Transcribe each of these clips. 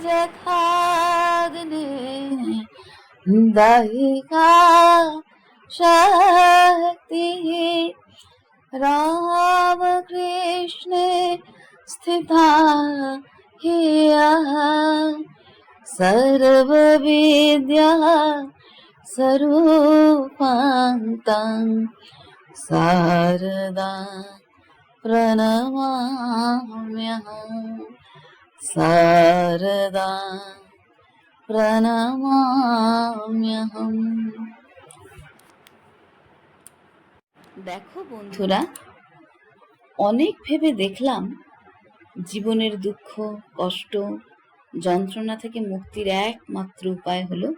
जखाग्ने दहिका शक्ति रामकृष्णे स्थिता हिया सर्वविद्या स्वरूपान्तं शारदा प्रणमाम्यहम् शारदा प्रणमाम्यहम्। দেখো বন্ধুরা, অনেক ভেবে দেখলাম জীবনের দুঃখ, কষ্ট, যন্ত্রণা থেকে মুক্তির একমাত্র উপায় হলো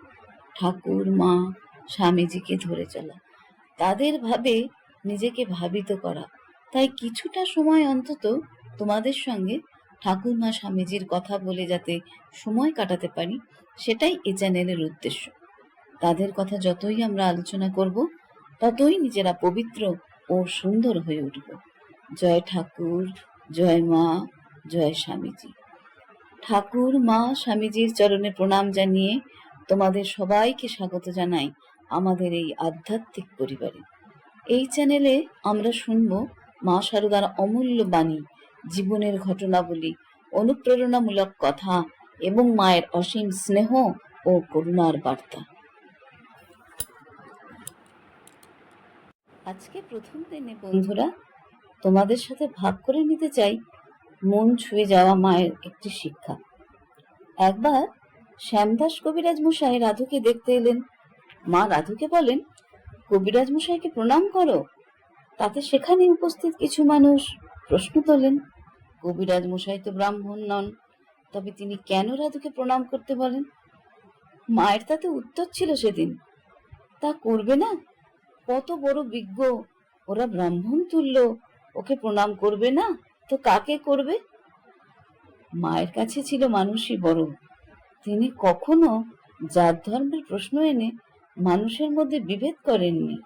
ঠাকুর, মা, স্বামীজিকে ধরে চলা, তাদের ভাবে নিজেকে ভাবিত করা। তাই কিছুটা সময় অন্তত তোমাদের সঙ্গে ঠাকুর, মা, স্বামীজির কথা বলে যাতে সময় কাটাতে পারি, সেটাই এ চ্যানেলের উদ্দেশ্য। তাদের কথা যতই আমরা আলোচনা করব, ততই নিজেরা পবিত্র ও সুন্দর হয়ে উঠব। জয় ঠাকুর, জয় মা, জয় স্বামীজি। ঠাকুর, মা, স্বামীজির চরণে প্রণাম জানিয়ে তোমাদের সবাইকে স্বাগত জানাই আমাদের এই আধ্যাত্মিক পরিবারে। এই চ্যানেলে আমরা শুনব মা শারদার অমূল্য বাণী, জীবনের ঘটনাবলী, অনুপ্রেরণামূলক কথা এবং মায়ের অসীম স্নেহ ও করুণার বার্তা। আজকে প্রথম দিনে বন্ধুরা তোমাদের সাথে ভাগ করে নিতে চাই মন ছুঁয়ে যাওয়া মায়ের একটি শিক্ষা। একবার শ্যামদাস কবিরাজ মশাই রাধুকে দেখতে এলেন। মা রাধুকে বলেন, কবিরাজ মশাইকে প্রণাম করো। তাতে সেখানে উপস্থিত কিছু মানুষ প্রশ্ন তোলেন, কবিরাজ মশাই তো ব্রাহ্মণ নন, তবে তিনি কেন রাধুকে প্রণাম করতে বলেন? মায়ের তাতে উত্তর ছিল সেদিন, তা করবে না? কত বড় বিজ্ঞ, ওরা ব্রাহ্মণ তুল্য, ওকে প্রণাম করবে না তো কাকে করবে? মায়ের কাছে ছিল মানুষই বড়। তিনি কখনো জাত ধর্মের প্রশ্ন এনে মানুষের মধ্যে বিভেদ করেননি।